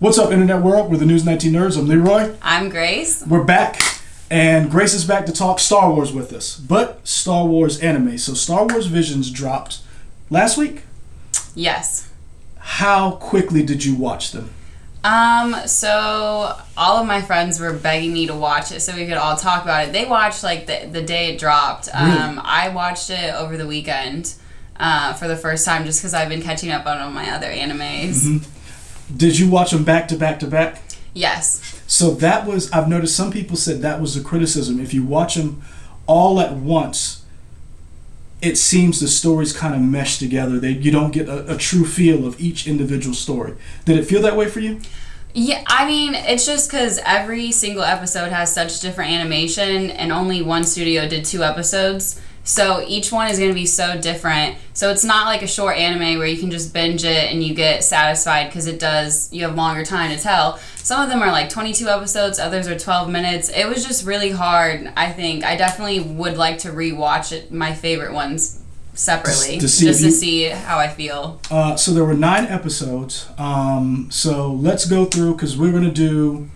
What's up, Internet World? We're the News 19 Nerds. I'm Leroy. I'm Grace. We're back, and Grace is back to talk Star Wars with us, but Star Wars anime. So Star Wars Visions dropped last week? Yes. How quickly did you watch them? So all of my friends were begging me to watch it so we could all talk about it. They watched like the day it dropped. Really? I watched it over the weekend for the first time just because I've been catching up on all my other animes. Mm-hmm. Did you watch them back to back to back? Yes. So that was, I've noticed some people said that was the criticism. If you watch them all at once, it seems the stories kind of mesh together. You don't get a true feel of each individual story. Did it feel that way for you? Yeah, I mean, it's just because every single episode has such different animation and only one studio did 2 episodes. So each one is going to be so different. So it's not like a short anime where you can just binge it and you get satisfied because you have longer time to tell. Some of them are like 22 episodes, others are 12 minutes. It was just really hard, I think. I definitely would like to rewatch it, my favorite ones separately, to see how I feel. So there were 9 episodes. So let's go through, because we're going to do,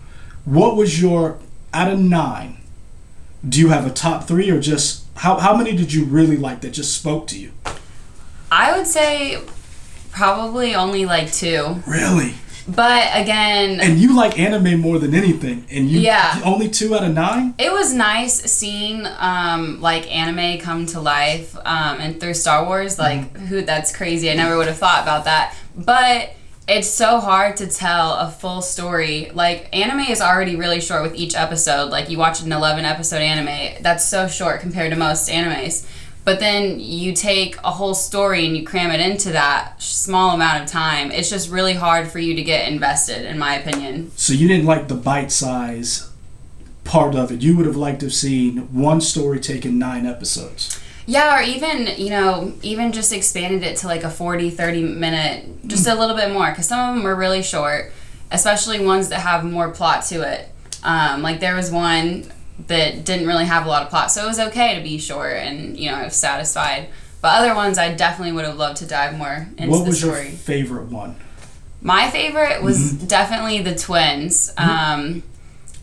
what was your, out of 9, do you have a top 3 or just, how many did you really like that just spoke to you? I would say probably only like 2. Really? But again... And you like anime more than anything, and only 2 out of 9? It was nice seeing like anime come to life and through Star Wars. Like, that's crazy. I never would have thought about that. But it's so hard to tell a full story. Like, anime is already really short with each episode. Like, you watch an 11-episode anime. That's so short compared to most animes. But then you take a whole story and you cram it into that small amount of time. It's just really hard for you to get invested, in my opinion. So you didn't like the bite size part of it. You would have liked to have seen one story taken 9 episodes. Yeah, or even just expanded it to like a 40, 30 minute, just a little bit more. Because some of them are really short, especially ones that have more plot to it. Like there was one that didn't really have a lot of plot, so it was okay to be short and I was satisfied. But other ones I definitely would have loved to dive more into the story. What was your favorite one? My favorite was definitely the twins. And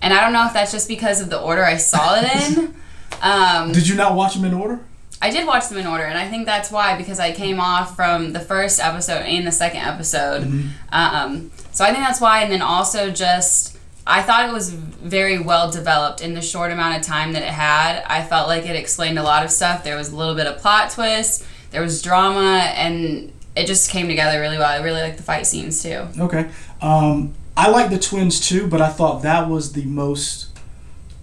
I don't know if that's just because of the order I saw it in. Did you not watch them in order? I did watch them in order, and I think that's why, because I came off from the first episode and the second episode. So I think that's why, and then also just I thought it was very well developed in the short amount of time that it had. I felt like it explained a lot of stuff. There was a little bit of plot twist, there was drama, and it just came together really well. I really liked the fight scenes too. Okay. I like the twins too, but I thought that was the most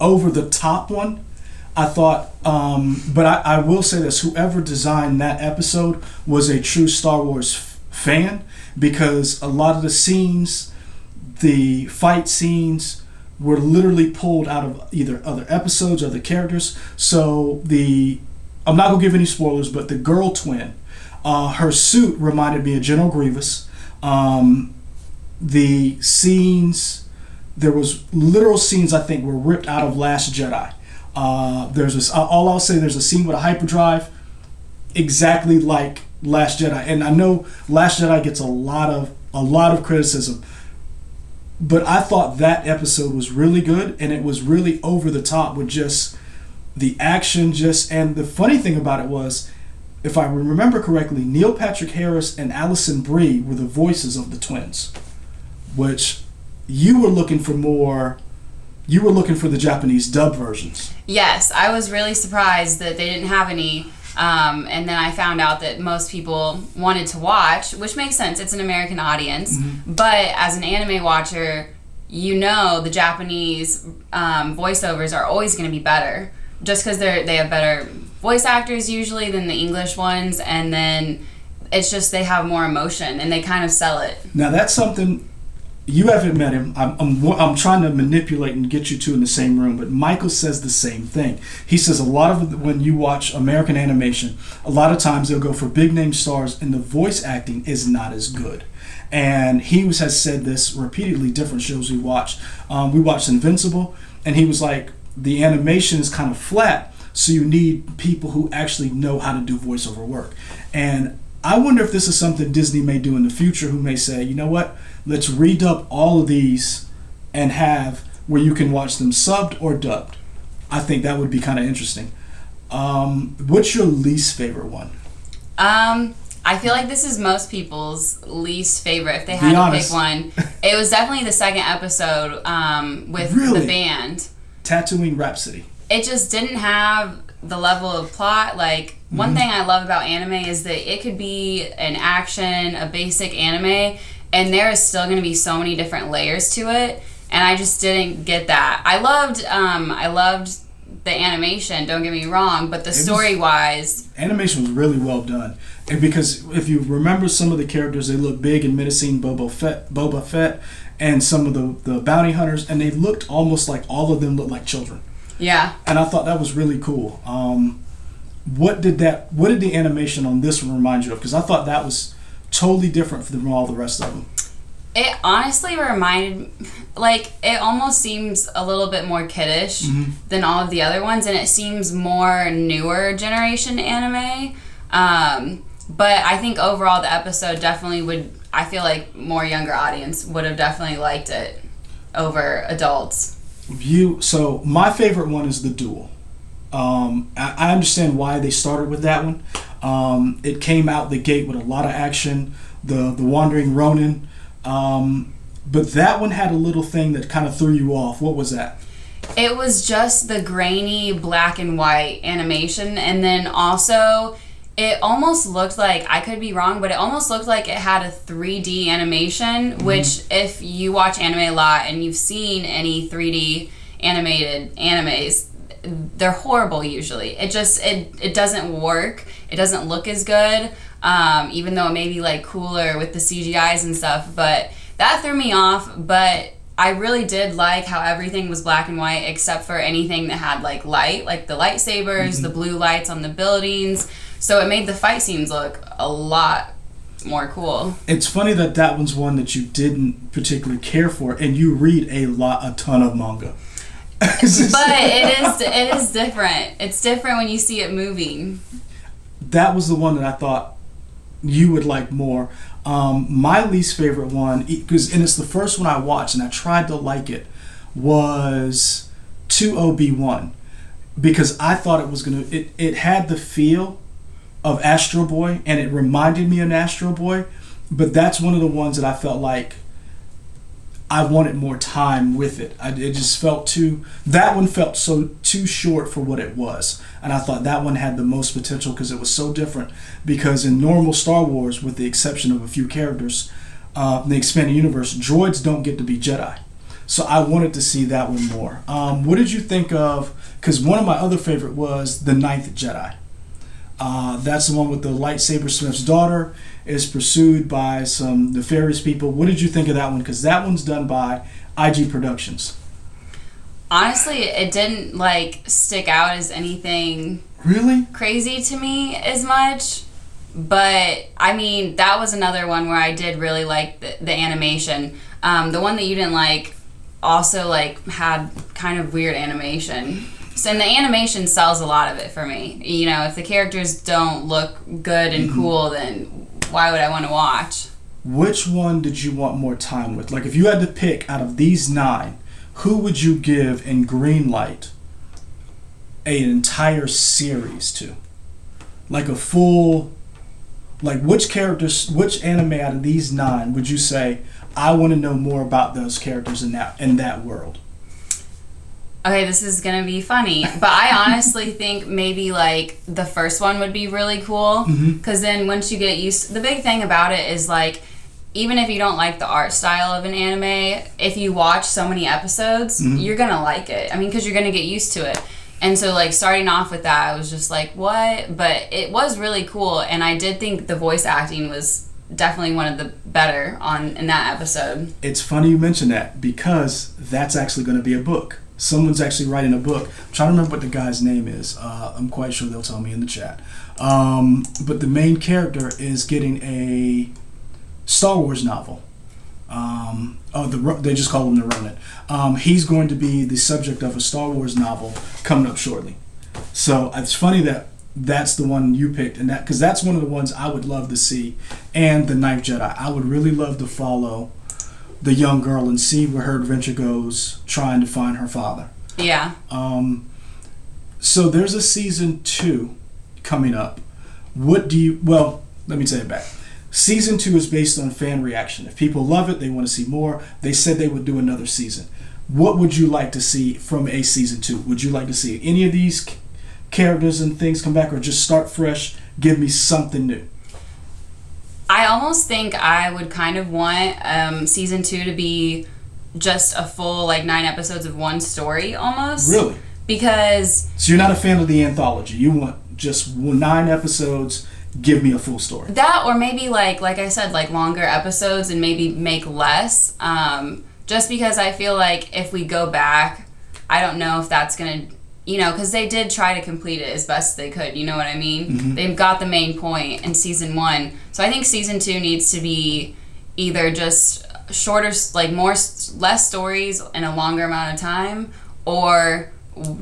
over-the-top one. I thought, but I will say this, whoever designed that episode was a true Star Wars fan, because a lot of the scenes, the fight scenes, were literally pulled out of either other episodes or the characters. So I'm not going to give any spoilers, but the girl twin, her suit reminded me of General Grievous. The scenes, there was literal scenes I think were ripped out of Last Jedi. All I'll say, there's a scene with a hyperdrive exactly like Last Jedi, and I know Last Jedi gets a lot of criticism, but I thought that episode was really good, and it was really over the top with just the action. And the funny thing about it was, if I remember correctly, Neil Patrick Harris and Alison Brie were the voices of the twins, which you were looking for more. You were looking for the Japanese dub versions. Yes, I was really surprised that they didn't have any. And then I found out that most people wanted to watch, which makes sense. It's an American audience. But as an anime watcher, the Japanese voiceovers are always going to be better, just because they have better voice actors usually than the English ones. And then it's just they have more emotion and they kind of sell it. Now that's something. You haven't met him. I'm trying to manipulate and get you two in the same room, but Michael says the same thing. He says a lot of when you watch American animation, a lot of times they'll go for big name stars and the voice acting is not as good. And he has said this repeatedly, different shows we watched. We watched Invincible, and he was like, the animation is kind of flat, so you need people who actually know how to do voiceover work. And I wonder if this is something Disney may do in the future, who may say, you know what, let's redub all of these and have where you can watch them subbed or dubbed. I think that would be kind of interesting. What's your least favorite one? I feel like this is most people's least favorite if they had to pick one. It was definitely the second episode with the band. Tatooine Rhapsody. It just didn't have the level of plot. Like, one thing I love about anime is that it could be an action, a basic anime, and there is still going to be so many different layers to it, and I just didn't get that. I loved the animation, don't get me wrong, but the story-wise... Animation was really well done. And because if you remember some of the characters, they look big and menacing, Boba Fett, and some of the bounty hunters, and they looked almost like all of them looked like children. Yeah. And I thought that was really cool. What did the animation on this one remind you of? Because I thought that was totally different from all the rest of them. It honestly reminded, like, it almost seems a little bit more kiddish than all of the other ones, and it seems more newer generation anime. But I think overall the episode definitely would, I feel like more younger audience would have definitely liked it over adults. So my favorite one is the Duel. I understand why they started with that one. It came out the gate with a lot of action, the Wandering Ronin. But that one had a little thing that kind of threw you off. What was that? It was just the grainy black and white animation, and then also it almost looked like, I could be wrong, but it almost looked like it had a 3D animation, which if you watch anime a lot and you've seen any 3D animated animes, they're horrible usually. It doesn't work. It doesn't look as good, even though it may be like cooler with the CGIs and stuff, but that threw me off. But I really did like how everything was black and white except for anything that had like light, like the lightsabers, the blue lights on the buildings. So it made the fight scenes look a lot more cool. It's funny that one's one that you didn't particularly care for, and you read a ton of manga. But it is different. It's different when you see it moving. That was the one that I thought you would like more. My least favorite one, and it's the first one I watched, and I tried to like it, was 2OB1, because I thought it was it had the feel of Astro Boy, and it reminded me of Astro Boy, but that's one of the ones that I felt like I wanted more time with it. It just felt that one felt too short for what it was, and I thought that one had the most potential because it was so different. Because in normal Star Wars, with the exception of a few characters, in the expanded universe, droids don't get to be Jedi. So I wanted to see that one more. What did you think of? Because one of my other favorite was the Ninth Jedi. That's the one with the lightsaber smith's daughter is pursued by some nefarious people. What did you think of that one? Because that one's done by IG Productions. Honestly, it didn't stick out as anything really crazy to me as much. But I mean, that was another one where I did really like the animation. The one that you didn't like also had kind of weird animation. So, and the animation sells a lot of it for me. You know, if the characters don't look good and cool, then why would I want to watch? Which one did you want more time with? Like, if you had to pick out of these 9, who would you give in green light an entire series to? Like a full, which anime out of these 9 would you say, I want to know more about those characters in that world? Okay, this is going to be funny, but I honestly think maybe the first one would be really cool, because then once you get used, the big thing about it is even if you don't like the art style of an anime, if you watch so many episodes, you're going to like it. I mean, because you're going to get used to it. And so starting off with that, I was just like, what? But it was really cool, and I did think the voice acting was definitely one of the better in that episode. It's funny you mention that, because that's actually going to be a book. Someone's actually writing a book. I'm trying to remember what the guy's name is. I'm quite sure they'll tell me in the chat. But the main character is getting a Star Wars novel. They just call him the Ronin. He's going to be the subject of a Star Wars novel coming up shortly. So it's funny that that's the one you picked, and that because that's one of the ones I would love to see, and the Ninth Jedi. I would really love to follow the young girl and see where her adventure goes, trying to find her father. Yeah. So there's a season 2 coming up. What do you? Well, let me take it back. Season 2 is based on fan reaction. If people love it, they want to see more. They said they would do another season. What would you like to see from a season 2? Would you like to see any of these characters and things come back, or just start fresh, give me something new? I almost think I would kind of want season 2 to be just a full 9 episodes of one story almost. Really? Because... So you're not a fan of the anthology. You want just 9 episodes, give me a full story. That, or maybe like I said, longer episodes and maybe make less. Just because I feel like if we go back, I don't know if that's going to... because they did try to complete it as best they could, you know what I mean? Mm-hmm. They've got the main point in season 1. So I think season 2 needs to be either just shorter, less stories in a longer amount of time, or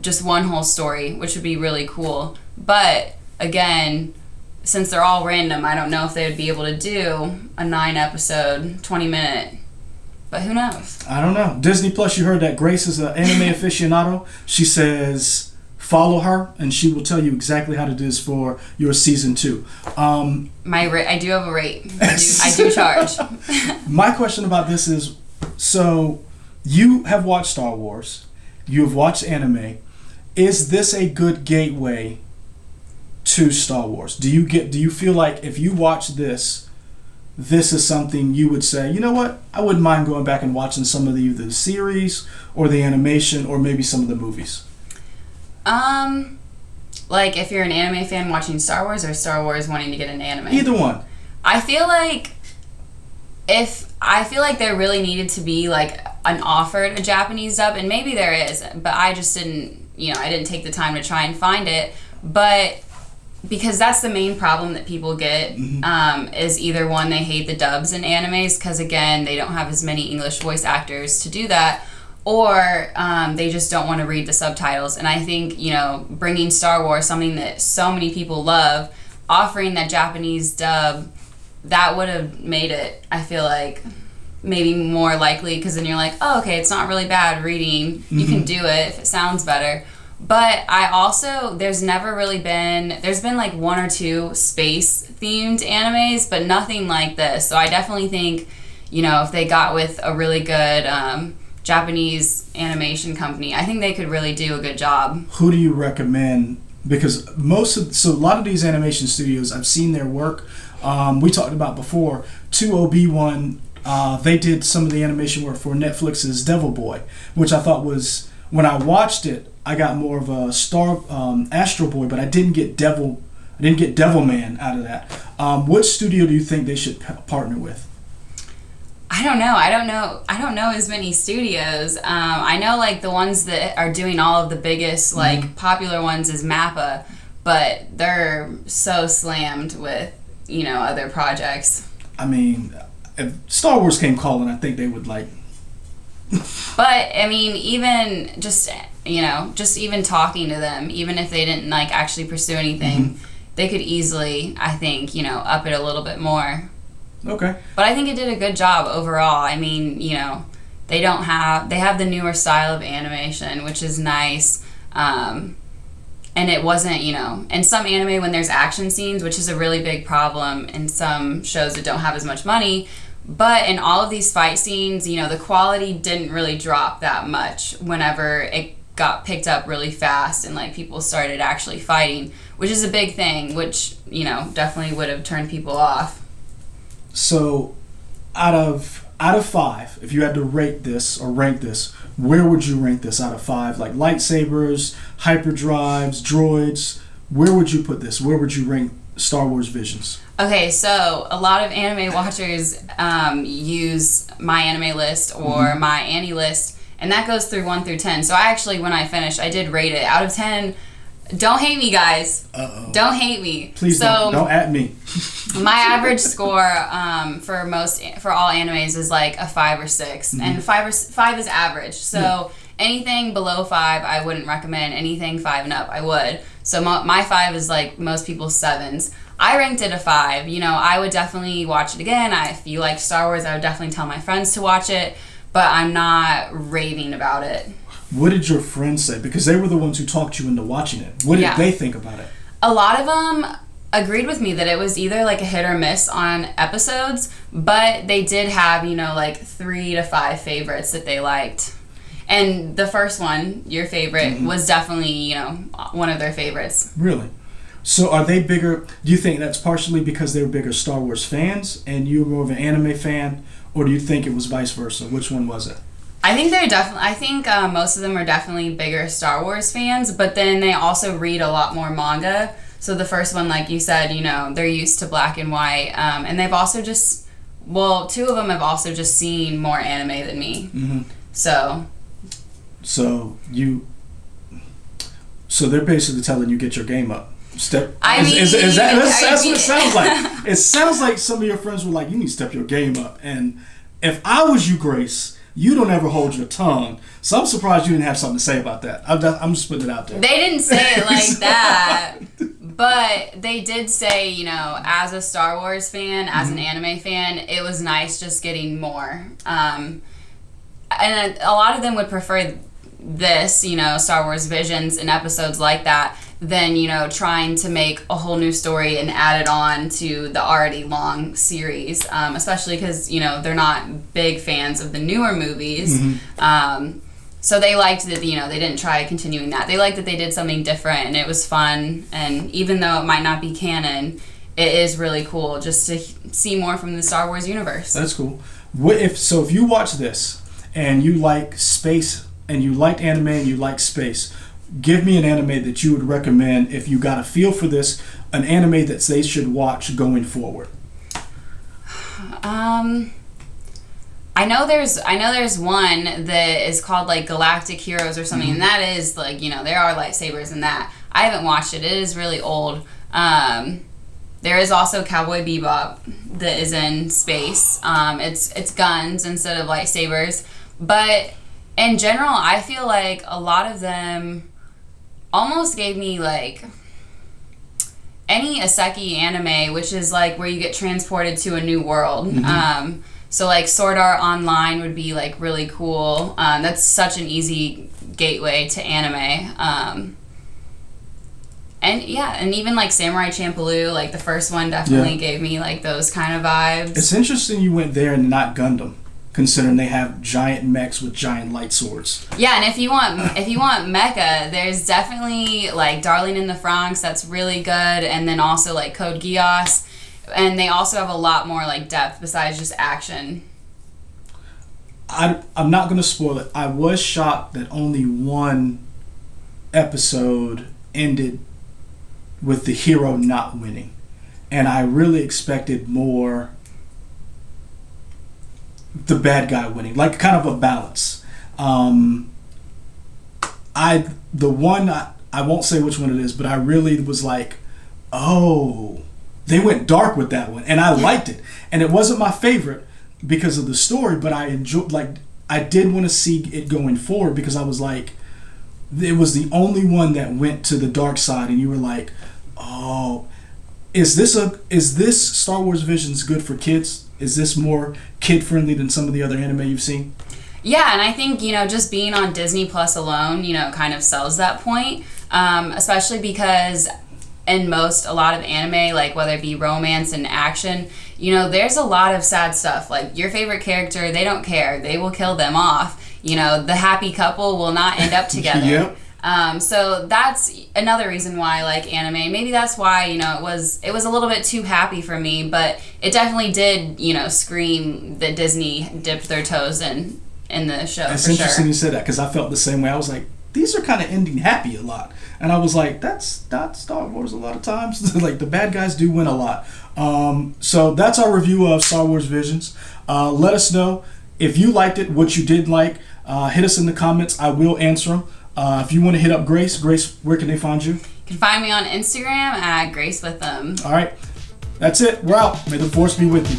just one whole story, which would be really cool. But again, since they're all random, I don't know if they would be able to do a 9 episode, 20-minute. But who knows? I don't know. Disney Plus, you heard that Grace is an anime aficionado. She says follow her, and she will tell you exactly how to do this for your season 2. I do have a rate. I do charge. My question about this is, so you have watched Star Wars. You have watched anime. Is this a good gateway to Star Wars? Do you feel like if you watch this is something you would say, you know what, I wouldn't mind going back and watching some of either the series or the animation or maybe some of the movies? If you're an anime fan watching Star Wars, or Star Wars wanting to get into anime? Either one. I feel like there really needed to be an offered a Japanese dub, and maybe there is, but I just didn't, I didn't take the time to try and find it. But because that's the main problem that people get, is either one, they hate the dubs in animes because, again, they don't have as many English voice actors to do that, or they just don't want to read the subtitles. And I think, bringing Star Wars, something that so many people love, offering that Japanese dub, that would have made it, I feel like, maybe more likely, because then you're like, oh, okay, it's not really bad reading. You can do it if it sounds better. But I also, there's been 1 or 2 space-themed animes, but nothing like this. So I definitely think, if they got with a really good Japanese animation company, I think they could really do a good job. Who do you recommend? Because a lot of these animation studios, I've seen their work. We talked about before, 2OB1, they did some of the animation work for Netflix's Devil Boy, which I thought was, when I watched it, I got more of a Astro Boy, but I didn't get Devil Man out of that. What studio do you think they should partner with? I don't know. I don't know as many studios. I know the ones that are doing all of the biggest popular ones is Mappa, but they're so slammed with other projects. I mean, if Star Wars came calling, I think they would But I mean, even just even talking to them, even if they didn't actually pursue anything, they could easily, I think, up it a little bit more. Okay. But I think it did a good job overall. I mean, they have the newer style of animation, which is nice. And it wasn't, in some anime when there's action scenes, which is a really big problem in some shows that don't have as much money. But in all of these fight scenes, the quality didn't really drop that much whenever it got picked up really fast and people started actually fighting, which is a big thing, which, definitely would have turned people off. So out of 5, if you had to rate this or rank this, where would you rank this out of 5? Lightsabers, hyperdrives, droids, where would you put this? Where would you rank Star Wars Visions? Okay, so a lot of anime watchers use my anime list or my Annie list, and that goes through 1 through 10. So I actually, when I finished, I did rate it out of 10. Don't hate me, guys. Uh-oh. Don't hate me. Please don't at me. My average score for all animes is a 5 or 6, and 5 is average. So anything below 5, I wouldn't recommend. Anything 5 and up, I would. So my 5 is like most people's 7s. I ranked it a 5. You know, I would definitely watch it again. If you like Star Wars, I would definitely tell my friends to watch it, but I'm not raving about it. What did your friends say? Because they were the ones who talked you into watching it. What did they think about it? A lot of them agreed with me that it was either like a hit or miss on episodes, but they did have, you know, like 3 to 5 favorites that they liked. And the first one, your favorite, was definitely, you know, one of their favorites. Really? So are they bigger? Do you think that's partially because they were bigger Star Wars fans and you were more of an anime fan? Or do you think it was vice versa? Which one was it? I think most of them are definitely bigger Star Wars fans, but then they also read a lot more manga. So the first one, like you said, you know, they're used to black and white. And they've also just, 2 of them have also just seen more anime than me. Mm-hmm. So they're basically telling you get your game up. That's what it sounds like. It sounds like some of your friends were like, you need to step your game up. And if I was you, Grace, you don't ever hold your tongue. So I'm surprised you didn't have something to say about that. I'm just putting it out there. They didn't say it like that. But they did say, you know, as a Star Wars fan, as an anime fan, it was nice just getting more. And a lot of them would prefer this, you know, Star Wars Visions and episodes like that, than, you know, trying to make a whole new story and add it on to the already long series, especially because, you know, they're not big fans of the newer movies. So they liked that, you know, they didn't try continuing that. They liked that they did something different and it was fun. And even though it might not be canon, it is really cool just to see more from the Star Wars universe. That's cool. If you watch this and you like space and you like anime and you like space, give me an anime that you would recommend if you got a feel for this, an anime that they should watch going forward. I know there's one that is called like Galactic Heroes or something, and that is like, you know, there are lightsabers in that. I haven't watched it. It is really old. There is also Cowboy Bebop that is in space. It's guns instead of lightsabers, but in general, I feel like a lot of them almost gave me like any isekai anime, which is like where you get transported to a new world. So like Sword Art Online would be like really cool. That's such an easy gateway to anime. And even like Samurai Champloo, like the first one definitely gave me like those kind of vibes. It's interesting you went there and not Gundam, considering they have giant mechs with giant light swords. Yeah, and if you want mecha, there's definitely like Darling in the Franxx, that's really good, and then also like Code Geass, and they also have a lot more like depth besides just action. I'm not gonna spoil it. I was shocked that only one episode ended with the hero not winning, and I really expected more. The bad guy winning, like kind of a balance. I won't say which one it is, but I really was like, oh, they went dark with that one, and I liked it. And it wasn't my favorite because of the story, but I enjoyed. Like, I did want to see it going forward because I was like, it was the only one that went to the dark side, and you were like, oh, is this Star Wars Visions good for kids? Is this more kid-friendly than some of the other anime you've seen? Yeah, and I think, you know, just being on Disney Plus alone, you know, kind of sells that point, especially because in a lot of anime, like whether it be romance and action, you know, there's a lot of sad stuff. Like your favorite character, they don't care. They will kill them off. You know, the happy couple will not end up together. Yep. So that's another reason why I like anime. Maybe that's why, you know, it was a little bit too happy for me, but it definitely did, you know, scream that Disney dipped their toes in the show. It's interesting you said that because I felt the same way. I was like, these are kind of ending happy a lot. And I was like, that's not Star Wars a lot of times. Like, the bad guys do win a lot. So that's our review of Star Wars Visions. Let us know if you liked it, what you did like. Hit us in the comments. I will answer them. If you want to hit up Grace, where can they find you? You can find me on Instagram at Grace with them. All right. That's it. We're out. May the force be with you.